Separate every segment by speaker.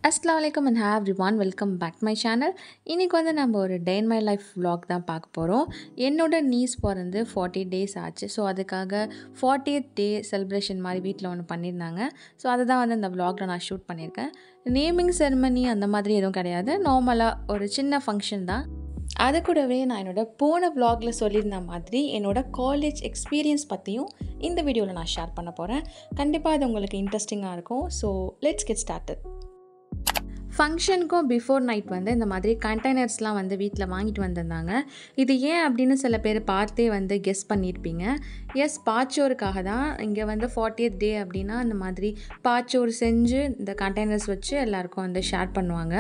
Speaker 1: அஸ்ஸலாமு அலைக்கும் and have everyone welcome back my channel. இன்றைக்கி வந்து நம்ம ஒரு day in my life vlog தான் பார்க்க போகிறோம். என்னோட நீஸ் பிறந்து 40 டேஸ் ஆச்சு. ஸோ அதுக்காக 40th டே செலிப்ரேஷன் மாதிரி வீட்டில் ஒன்று பண்ணியிருந்தாங்க. ஸோ அதை தான் வந்து இந்த vlogல நான் ஷூட் பண்ணியிருக்கேன். நேமிங் செரிமனி அந்த மாதிரி எதுவும் கிடையாது, நார்மலாக ஒரு சின்ன ஃபங்க்ஷன் தான். அது கூடவே நான் போன vlogல சொல்லியிருந்த மாதிரி என்னோட காலேஜ் எக்ஸ்பீரியன்ஸ் பற்றியும் இந்த வீடியோவில் நான் ஷேர் பண்ண போகிறேன். கண்டிப்பாக இது உங்களுக்கு இன்ட்ரெஸ்டிங்காக இருக்கும். So let's get started. ஃபங்க்ஷனுக்கும் பிஃபோர் நைட் வந்து இந்த மாதிரி கண்டெய்னர்ஸ்லாம் வந்து வீட்டில் வாங்கிட்டு வந்திருந்தாங்க. இது ஏன் அப்படின்னு சில பேர் பார்த்தே வந்து கெஸ் பண்ணியிருப்பீங்க. எஸ், பாச்சோருக்காக தான். இங்கே வந்து 40th டே அப்படின்னா இந்த மாதிரி பாச்சோறு செஞ்சு இந்த கண்டெய்னர்ஸ் வச்சு எல்லாருக்கும் வந்து ஷேர் பண்ணுவாங்க.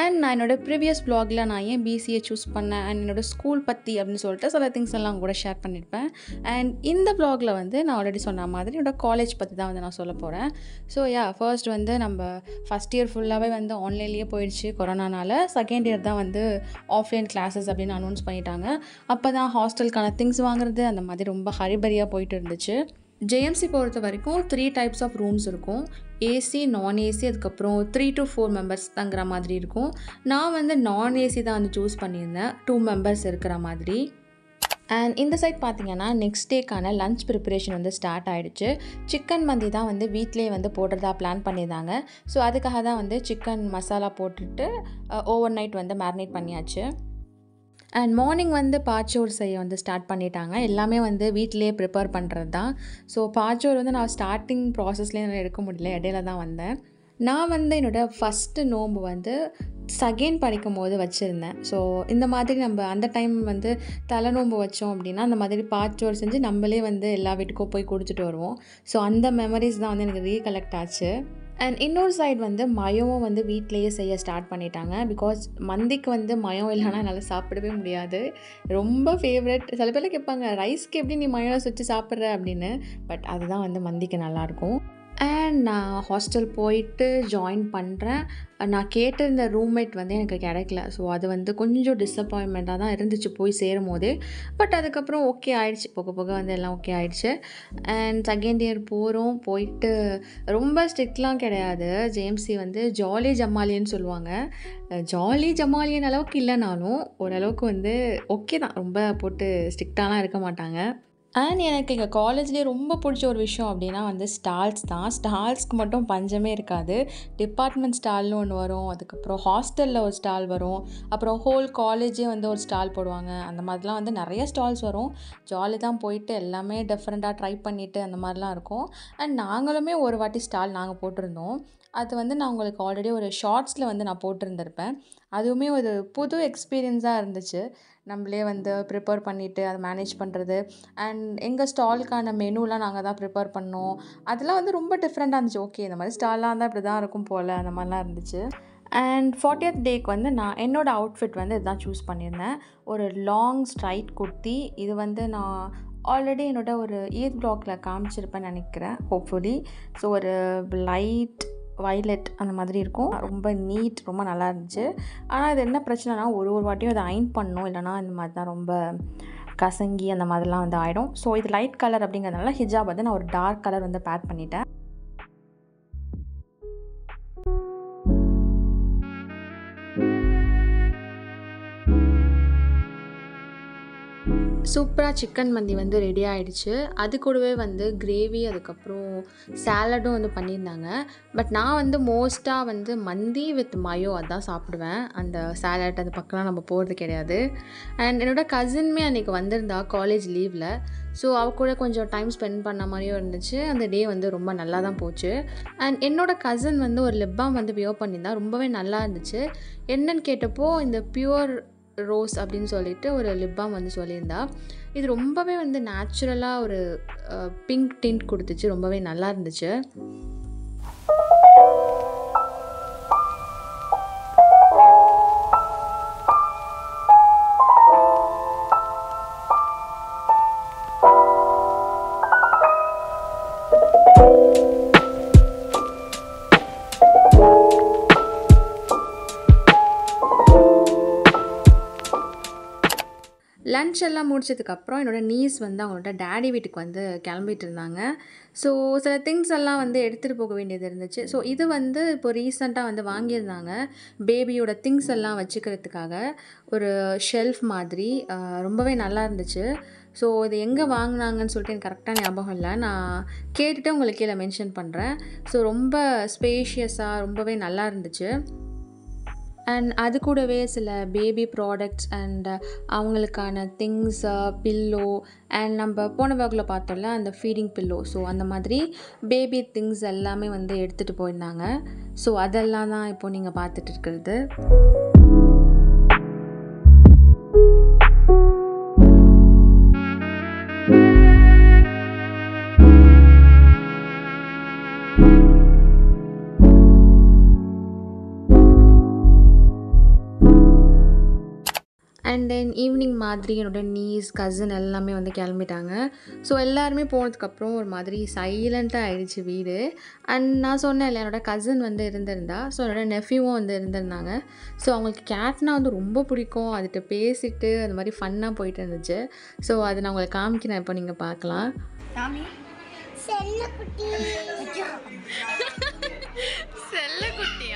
Speaker 1: அண்ட் நான் என்னோடய ப்ரீவியஸ் vlogல நான் ஏன் பிசிஏ சூஸ் பண்ணேன் அண்ட் என்னோடய ஸ்கூல் பற்றி அப்படின்னு சொல்லிட்டு சில திங்ஸ் எல்லாம் கூட ஷேர் பண்ணியிருப்பேன். அண்ட் இந்த vlogல வந்து நான் ஆல்ரெடி சொன்ன மாதிரி என்னோடய காலேஜ் பற்றி தான் வந்து நான் சொல்ல போகிறேன். ஸோ ஃபர்ஸ்ட் வந்து நம்ம ஃபஸ்ட் இயர் ஃபுல்லாகவே வந்து ஆன்லைன்லேயே போயிடுச்சு கொரோனானால. செகண்ட் இயர் தான் வந்து ஆஃப்லைன் கிளாஸஸ் அப்படின்னு அனௌன்ஸ் பண்ணிட்டாங்க. அப்போ தான் ஹாஸ்டலுக்கான திங்ஸ் வாங்குறது அந்த மாதிரி ரொம்ப ஹரிபரியாக போயிட்டு இருந்துச்சு. ஜேஎம்சி பொறுத்த வரைக்கும் 3 டைப்ஸ் ஆஃப் ரூம்ஸ் இருக்கும். ஏசி, நான் ஏசி, அதுக்கப்புறம் 3 to 4 மெம்பர்ஸ் தங்குற மாதிரி இருக்கும். நான் வந்து நான் ஏசி தான் வந்து சூஸ் பண்ணியிருந்தேன், 2 மெம்பர்ஸ் இருக்கிற மாதிரி. அண்ட் இந்த சைட் பார்த்திங்கன்னா நெக்ஸ்ட் டேக்கான லன்ச் ப்ரிப்பரேஷன் வந்து ஸ்டார்ட் ஆகிடுச்சு. சிக்கன் மந்தி தான் வந்து வீட்டிலே வந்து போடுறதா பிளான் பண்ணியிருந்தாங்க. ஸோ அதுக்காக தான் வந்து சிக்கன் மசாலா போட்டுட்டு ஓவர் நைட் வந்து மேரினேட் பண்ணியாச்சு. அண்ட் மார்னிங் வந்து பாச்சோறு செய்ய வந்து ஸ்டார்ட் பண்ணிட்டாங்க. எல்லாமே வந்து வீட்டிலே ப்ரிப்பேர் பண்ணுறது தான். ஸோ பாச்சோறு வந்து நான் ஸ்டார்டிங் ப்ராசஸ்லேயே எடுக்க முடியல, இடையில தான் வந்தேன். நான் வந்து என்னோடய ஃபஸ்ட்டு நோன்பு வந்து செகண்ட் படிக்கும் போது வச்சுருந்தேன். ஸோ இந்த மாதிரி நம்ம அந்த டைம் வந்து தலை நோன்பு வச்சோம் அப்படின்னா அந்த மாதிரி பாச்சோறு செஞ்சு நம்மளே வந்து எல்லா வீட்டுக்கும் போய் கொடுத்துட்டு வருவோம். ஸோ அந்த மெமரிஸ் தான் வந்து எனக்கு ரீகலெக்ட் ஆச்சு. அண்ட் இன்னொரு சைடு வந்து மயமும் வந்து வீட்டிலையே செய்ய ஸ்டார்ட் பண்ணிட்டாங்க. பிகாஸ் மந்திக்கு வந்து மயம் இல்லைனா என்னால் சாப்பிடவே முடியாது. ரொம்ப ஃபேவரட். சில பேர் கேட்பாங்க, ரைஸ்க்கு எப்படி நீ மயோனஸ் வச்சு சாப்பிட்ற அப்படின்னு. பட் அதுதான் வந்து மந்திக்கு நல்லாயிருக்கும். அண்ட் நான் ஹாஸ்டல் போயிட்டு ஜாயின் பண்ணுறேன். நான் கேட்டிருந்த ரூம்மேட் வந்து எனக்கு கிடைக்கல. ஸோ அது வந்து கொஞ்சம் டிஸப்பாயின்மெண்ட்டாக தான் இருந்துச்சு போய் சேரும் போதே. பட் அதுக்கப்புறம் ஓகே ஆகிடுச்சு, போக போக வந்து எல்லாம் ஓகே ஆகிடுச்சு. அண்ட் செகண்ட் இயர் போகிறோம். போயிட்டு ரொம்ப ஸ்ட்ரிக்ட்லாம் கிடையாது. ஜேஎம்சி வந்து ஜாலி ஜமாலியன்னு சொல்லுவாங்க. ஜாலி ஜமாலியன் அளவுக்கு இல்லைனாலும் ஓரளவுக்கு வந்து ஓகே தான், ரொம்ப போட்டு ஸ்ட்ரிக்டாலாம் இருக்க மாட்டாங்க. அண்ட் எனக்கு எங்கள் காலேஜ்லேயே ரொம்ப பிடிச்ச ஒரு விஷயம் அப்படின்னா வந்து ஸ்டால்ஸ் தான். ஸ்டால்ஸ்க்கு மட்டும் பஞ்சமே இருக்காது. டிபார்ட்மெண்ட் ஸ்டால்னு ஒன்று வரும், அதுக்கப்புறம் ஹாஸ்டலில் ஒரு ஸ்டால் வரும், அப்புறம் ஹோல் காலேஜே வந்து ஒரு ஸ்டால் போடுவாங்க. அந்த மாதிரிலாம் வந்து நிறைய ஸ்டால்ஸ் வரும். ஜாலி தான், போயிட்டு எல்லாமே டிஃப்ரெண்ட்டாக ட்ரை பண்ணிவிட்டு அந்த மாதிரிலாம் இருக்கும். அண்ட் நாங்களுமே ஒரு வாட்டி ஸ்டால் நாங்கள் போட்டிருந்தோம். அது வந்து நான் உங்களுக்கு ஆல்ரெடி ஒரு ஷார்ட்ஸில் வந்து நான் போட்டிருந்திருப்பேன். அதுவுமே ஒரு புது எக்ஸ்பீரியன்ஸாக இருந்துச்சு. நம்மளே வந்து ப்ரிப்பேர் பண்ணிவிட்டு அதை மேனேஜ் பண்ணுறது. அண்ட் எங்கள் ஸ்டாலுக்கான மெனுலாம் நாங்கள் தான் ப்ரிப்பேர் பண்ணோம். அதெல்லாம் வந்து ரொம்ப டிஃப்ரெண்ட்டாக இருந்துச்சு. ஓகே, இந்த மாதிரி ஸ்டால்லாம் இருந்தால் இப்படி தான் இருக்கும் போல், அந்த மாதிரிலாம் இருந்துச்சு. அண்ட் 40th டேக்கு வந்து நான் என்னோடய அவுட்ஃபிட் வந்து இதுதான் சூஸ் பண்ணியிருந்தேன். ஒரு லாங் ஸ்ட்ரைட் குர்த்தி. இது வந்து நான் ஆல்ரெடி என்னோட ஒரு ஈத் vlogல காமிச்சிருப்பேன்னு நினைக்கிறேன், ஹோப்ஃபுல்லி. ஸோ ஒரு லைட் வைலட் அந்த மாதிரி இருக்கும். ரொம்ப நீட், ரொம்ப நல்லா இருந்துச்சு. ஆனால் இது என்ன பிரச்சனைனா ஒரு வாட்டியும் அதை அயன் பண்ணணும், இல்லைனா இந்த மாதிரி தான் ரொம்ப கசங்கி அந்த மாதிரிலாம் வந்து ஆகிடும். ஸோ இது லைட் கலர் அப்படிங்கிறதுனால ஹிஜாப் வந்து நான் ஒரு டார்க் கலர் வந்து பேர் பண்ணிட்டேன். சூப்பராக சிக்கன் மந்தி வந்து ரெடி ஆகிடுச்சு. அது கூடவே வந்து கிரேவி, அதுக்கப்புறம் சாலடும் வந்து பண்ணியிருந்தாங்க. பட் நான் வந்து மோஸ்ட்டாக வந்து மந்தி வித் மயோ அதான் சாப்பிடுவேன். அந்த சாலட் அது பக்கம்லாம் நம்ம போகிறது கிடையாது. அண்ட் என்னோடய கசின்மே அன்றைக்கி வந்திருந்தா காலேஜ் லீவில். ஸோ அவ கூட கொஞ்சம் டைம் ஸ்பெண்ட் பண்ண மாதிரியும் இருந்துச்சு. அந்த டே வந்து ரொம்ப நல்லா தான் போச்சு. அண்ட் என்னோடய கசின் வந்து ஒரு லிப் பாம் வந்து வியர் பண்ணியிருந்தா, ரொம்பவே நல்லா இருந்துச்சு. என்னன்னு கேட்டப்போ இந்த பியூர் ரோஸ் அப்படின்னு சொல்லிட்டு ஒரு லிப் பாம் வந்து சொல்லியிருந்தா. இது ரொம்பவே வந்து நேச்சுரலாக ஒரு பிங்க் டிண்ட் கொடுத்துச்சு, ரொம்பவே நல்லா இருந்துச்சு. லன்ச் எல்லாம் முடிச்சதுக்கப்புறம் என்னோட நீஸ் வந்து அவங்களோட டேடி வீட்டுக்கு வந்து கிளம்பிட்டு இருந்தாங்க. ஸோ சில திங்ஸ் எல்லாம் வந்து எடுத்துகிட்டு போக வேண்டியது இருந்துச்சு. ஸோ இது வந்து இப்போ ரீசெண்டாக வந்து வாங்கியிருந்தாங்க. பேபியோட திங்ஸ் எல்லாம் வச்சுக்கிறதுக்காக ஒரு ஷெல்ஃப் மாதிரி ரொம்பவே நல்லா இருந்துச்சு. ஸோ இது எங்கே வாங்கினாங்கன்னு சொல்லிட்டு எனக்கு கரெக்டாக ஞாபகம் இல்லை. நான் கேட்டுட்டு உங்களுக்கு கீழே மென்ஷன் பண்ணுறேன். ஸோ ரொம்ப ஸ்பேஷியஸாக ரொம்பவே நல்லா இருந்துச்சு. அண்ட் அது கூடவே சில பேபி ப்ராடக்ட்ஸ் அண்ட் அவங்களுக்கான திங்ஸ், பில்லோ அண்ட் நம்ம போன வகுப்பில் பார்த்தோம்ல அந்த ஃபீடிங் பில்லோ, ஸோ அந்த மாதிரி பேபி திங்ஸ் எல்லாமே வந்து எடுத்துகிட்டு போயிருந்தாங்க. ஸோ அதெல்லாம் தான் இப்போ நீங்கள் பார்த்துட்டு இருக்கிறது. அண்ட் தென் ஈவினிங் மாதிரி என்னோட நீஸ், கசின் எல்லாமே வந்து கிளம்பிட்டாங்க. ஸோ எல்லாருமே போனதுக்கப்புறம் ஒரு மாதிரி சைலண்ட்டாக ஆகிடுச்சு வீடு. அண்ட் நான் சொன்னேன் இல்லை, என்னோடய கசின் வந்து இருந்திருந்தா. ஸோ என்னோடய நெஃப்யூவும் வந்து இருந்திருந்தாங்க. ஸோ அவங்களுக்கு கேட்னா வந்து ரொம்ப பிடிக்கும். அதுகிட்ட பேசிட்டு அந்த மாதிரி ஃபன்னாக போயிட்டு இருந்துச்சு. ஸோ அது நான் உங்களுக்கு காமிக்கிறேன், இப்போ நீங்கள் பார்க்கலாம். செல்லக்குட்டியா?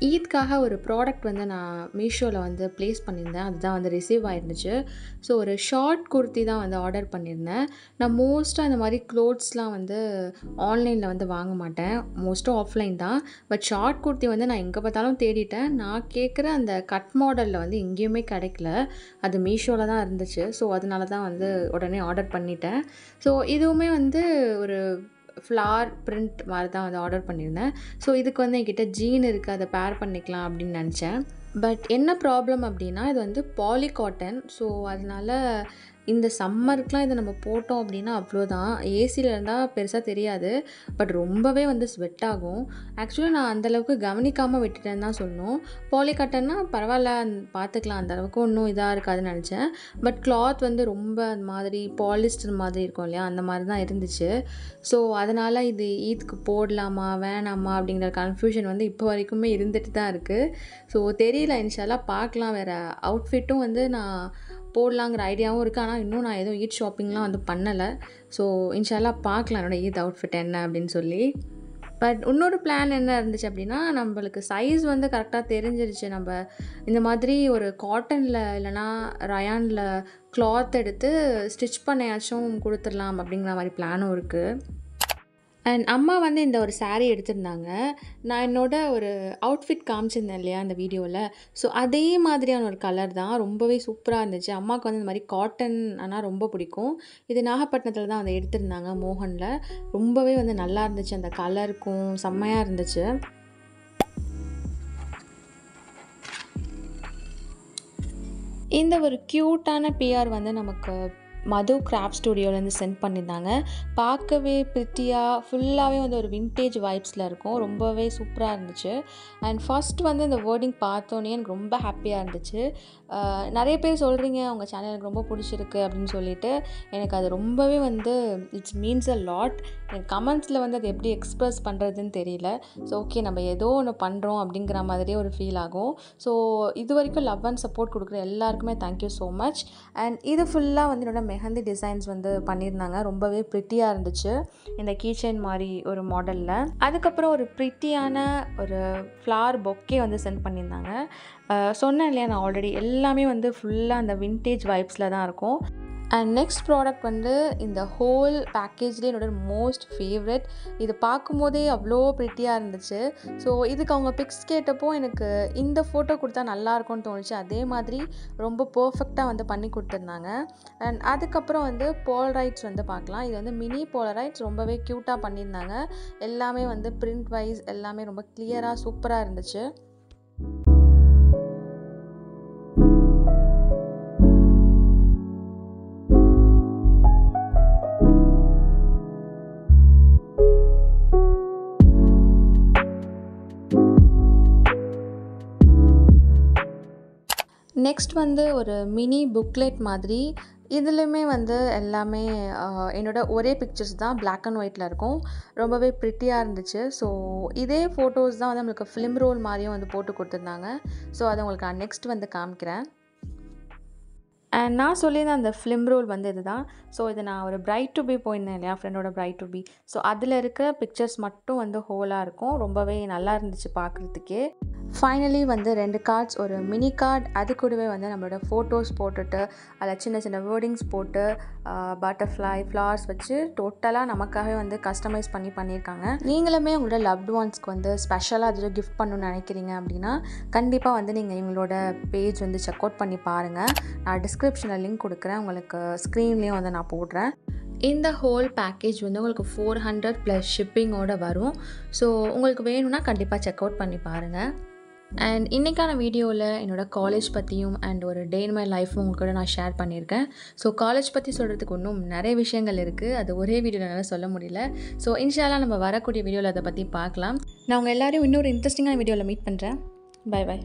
Speaker 1: ஈத்க்காக ஒரு ப்ராடக்ட் வந்து நான் மீஷோவில் வந்து ப்ளேஸ் பண்ணியிருந்தேன். அதுதான் வந்து ரிசீவ் ஆகிருந்துச்சு. ஸோ ஒரு ஷார்ட் குர்த்தி தான் வந்து ஆர்டர் பண்ணியிருந்தேன். நான் மோஸ்ட்டாக இந்த மாதிரி க்ளோத்ஸ்லாம் வந்து ஆன்லைனில் வந்து வாங்க மாட்டேன். மோஸ்ட்டாக ஆஃப்லைன் தான். பட் ஷார்ட் குர்த்தி வந்து நான் எங்கே பார்த்தாலும் தேடிட்டேன். நான் கேட்குற அந்த கட் மாடலில் வந்து எங்கேயுமே கிடைக்கல. அது மீஷோவில் தான் இருந்துச்சு. ஸோ அதனால தான் வந்து உடனே ஆர்டர் பண்ணிட்டேன். ஸோ இதுவுமே வந்து ஒரு ஃப்ளார் பிரிண்ட் மாதிரி தான் வந்து ஆர்டர் பண்ணியிருந்தேன். ஸோ இதுக்கு வந்து என்கிட்ட ஜீன் இருக்குது, அதை பேர் பண்ணிக்கலாம் அப்படின்னு நினச்சேன். பட் என்ன ப்ராப்ளம் அப்படின்னா, இது வந்து பாலி காட்டன். ஸோ அதனால் இந்த சம்மருக்குலாம் இதை நம்ம போட்டோம் அப்படின்னா அவ்வளோதான். ஏசியில் இருந்தால் பெருசாக தெரியாது, பட் ரொம்பவே வந்து ஸ்வெட் ஆகும். ஆக்சுவலாக நான் அந்தளவுக்கு கவனிக்காமல் விட்டுட்டேன்னு தான் சொல்லணும். பாலி காட்டன்னா பரவாயில்ல, பார்த்துக்கலாம், அந்தளவுக்கு ஒன்றும் இதாக இருக்காதுன்னு நினச்சேன். பட் கிளாத் வந்து ரொம்ப அந்த மாதிரி பாலிஸ்டர் மாதிரி இருக்கும் இல்லையா, அந்த மாதிரி தான் இருந்துச்சு. ஸோ அதனால் இது ஈத்க்கு போடலாமா வேணாமா அப்படிங்கிற கன்ஃபியூஷன் வந்து இப்போ வரைக்குமே இருந்துட்டு தான் இருக்குது. ஸோ தெரியல, இன்ஷால்லா பார்க்கலாம். வேறு அவுட்ஃபிட்டும் வந்து நான் போடலாங்கிற ஐடியாவும் இருக்குது. ஆனால் இன்னும் நான் எதுவும் ஈத் ஷாப்பிங்லாம் வந்து பண்ணலை. ஸோ இன்ஷால்லா பார்க்கலாம் என்னோடய ஈத் அவுட்ஃபிட் என்ன அப்படின்னு சொல்லி. பட் இன்னொரு பிளான் என்ன இருந்துச்சு அப்படின்னா, நம்மளுக்கு சைஸ் வந்து கரெக்டாக தெரிஞ்சிருச்சு. நம்ம இந்த மாதிரி ஒரு காட்டனில் இல்லைனா ரயானில் கிளாத் எடுத்து ஸ்டிச் பண்ணியாச்சும் கொடுத்துடலாம் அப்படிங்கிற மாதிரி பிளானும் இருக்குது. அண்ட் அம்மா வந்து இந்த ஒரு சாரீ எடுத்திருந்தாங்க. நான் என்னோட ஒரு அவுட்ஃபிட் காமிச்சிருந்தேன் இல்லையா அந்த வீடியோவில். ஸோ அதே மாதிரியான ஒரு கலர் தான், ரொம்பவே சூப்பராக இருந்துச்சு. அம்மாவுக்கு வந்து இந்த மாதிரி காட்டன் ஆனால் ரொம்ப பிடிக்கும். இது நாகப்பட்டினத்தில் தான் வந்து எடுத்திருந்தாங்க, மோகனில். ரொம்பவே வந்து நல்லா இருந்துச்சு, அந்த கலருக்கும் செம்மையாக இருந்துச்சு. இந்த ஒரு க்யூட்டான பிஆர் வந்து நமக்கு மது கிராஃப்ட் ஸ்டுடியோலேருந்து சென்ட் பண்ணியிருந்தாங்க. பார்க்கவே ப்ரிட்டியாக ஃபுல்லாகவே வந்து ஒரு வின்டேஜ் வைப்ஸில் இருக்கும். ரொம்பவே சூப்பராக இருந்துச்சு. அண்ட் ஃபஸ்ட் வந்து இந்த வேர்டிங் பார்த்தோன்னே எனக்கு ரொம்ப ஹாப்பியாக இருந்துச்சு. நிறைய பேர் சொல்கிறீங்க உங்கள் சேனல் எனக்கு ரொம்ப பிடிச்சிருக்கு அப்படின்னு சொல்லிட்டு. எனக்கு அது ரொம்பவே வந்து இட்ஸ் மீன்ஸ் அ லாட். எனக்கு கமெண்ட்ஸில் வந்து அது எப்படி எக்ஸ்ப்ரெஸ் பண்ணுறதுன்னு தெரியல. ஸோ ஓகே, நம்ம ஏதோ ஒன்று பண்ணுறோம் அப்படிங்கிற மாதிரியே ஒரு ஃபீல் ஆகும். ஸோ இது வரைக்கும் லவ் அண்ட் சப்போர்ட் கொடுக்குற எல்லாருக்குமே தேங்க்யூ ஸோ மச். அண்ட் இது ஃபுல்லாக வந்து என்னோட மெஹந்தி டிசைன்ஸ் வந்து பண்ணியிருந்தாங்க. ரொம்பவே ப்ரிட்டியாக இருந்துச்சு இந்த கீச்செயின் மாதிரி ஒரு மாடலில். அதுக்கப்புறம் ஒரு ப்ரிட்டியான ஒரு ஃப்ளார் பொக்கே வந்து சென்ட் பண்ணியிருந்தாங்க. சொன்னேன் இல்லையா, நான் ஆல்ரெடி எல்லாமே வந்து ஃபுல்லாக அந்த வின்டேஜ் வைப்ஸில் தான் இருக்கும். அண்ட் நெக்ஸ்ட் ப்ராடக்ட் வந்து இந்த ஹோல் பேக்கேஜ்லேயே என்னோட மோஸ்ட் ஃபேவரட். இது பார்க்கும்போதே அவ்வளோ ப்ரிட்டியாக இருந்துச்சு. ஸோ இதுக்கு அவங்க பிக்ஸ் கேட்டப்போ எனக்கு இந்த ஃபோட்டோ கொடுத்தா நல்லாயிருக்கும்னு தோணுச்சு. அதே மாதிரி ரொம்ப பர்ஃபெக்டாக வந்து பண்ணி கொடுத்துருந்தாங்க. அண்ட் அதுக்கப்புறம் வந்து போலரைட்ஸ் வந்து பார்க்கலாம். இது வந்து மினி போலரைட்ஸ், ரொம்பவே க்யூட்டாக பண்ணியிருந்தாங்க. எல்லாமே வந்து பிரிண்ட் வைஸ் எல்லாமே ரொம்ப கிளியராக சூப்பராக இருந்துச்சு. நெக்ஸ்ட் வந்து ஒரு மினி புக்லெட் மாதிரி. இதுலேயுமே வந்து எல்லாமே என்னோட ஒரே பிக்சர்ஸ் தான், பிளாக் அண்ட் ஒயிட்டில் இருக்கும். ரொம்பவே ப்ரிட்டியாக இருந்துச்சு. ஸோ இதே ஃபோட்டோஸ் தான் வந்து நம்மளுக்கு ஃபிலிம் ரோல் மாதிரியும் வந்து போட்டு கொடுத்துருந்தாங்க. ஸோ அதை உங்களுக்கு நான் நெக்ஸ்ட் வந்து காமிக்கிறேன். அண்ட் நான் சொல்லியிருந்த அந்த ஃபிலிம் ரோல் வந்து இதுதான். ஸோ இது நான் ஒரு பிரைட் டு பி போயிருந்தேன் இல்லையா, ஃப்ரெண்டோட பிரைட் டு பி. ஸோ அதில் இருக்க பிக்சர்ஸ் மட்டும் வந்து ஹோலாக இருக்கும். ரொம்பவே நல்லா இருந்துச்சு பார்க்குறதுக்கே. ஃபைனலி வந்து 2 கார்ட்ஸ், ஒரு மினி கார்ட், அது கூடவே வந்து நம்மளோட ஃபோட்டோஸ் போட்டுட்டு அதில் சின்ன சின்ன வேர்டிங்ஸ் போட்டு பட்டர்ஃப்ளை ஃப்ளவர்ஸ் வச்சு டோட்டலாக நமக்காகவே வந்து கஸ்டமைஸ் பண்ணியிருக்காங்க. நீங்களுமே உங்களோட லவ்ட் ஒன்ஸ்க்கு வந்து ஸ்பெஷலாக அதில் கிஃப்ட் பண்ணணும்னு நினைக்கிறீங்க அப்படின்னா கண்டிப்பாக வந்து நீங்கள் இவங்களோட பேஜ் வந்து செக் அவுட் பண்ணி பாருங்கள். நான் டிஸ்கிரிப்ஷனில் லிங்க் கொடுக்குறேன், உங்களுக்கு ஸ்க்ரீன்லேயும் வந்து நான் போடுறேன். இந்த ஹோல் பேக்கேஜ் வந்து உங்களுக்கு 400 ப்ளஸ் ஷிப்பிங்கோடு வரும். ஸோ உங்களுக்கு வேணும்னா கண்டிப்பாக செக் அவுட் பண்ணி பாருங்கள். அண்ட் இன்றைக்கான வீடியோவில் என்னோடய காலேஜ் பற்றியும் அண்ட் ஒரு டே இன் மை லைஃப்பும் உங்க கூட நான் ஷேர் பண்ணியிருக்கேன். ஸோ காலேஜ் பற்றி சொல்கிறதுக்கு இன்னும் நிறைய விஷயங்கள் இருக்குது, அது ஒரே வீடியோவில் என்னால் சொல்ல முடியல. ஸோ இன்ஷால்லா நம்ம வரக்கூடிய வீடியோவில் அதை பற்றி பார்க்கலாம். நான் உங்கள் எல்லோரையும் இன்னொரு இன்ட்ரெஸ்டிங்கான வீடியோவில் மீட் பண்ணுறேன். Bye by.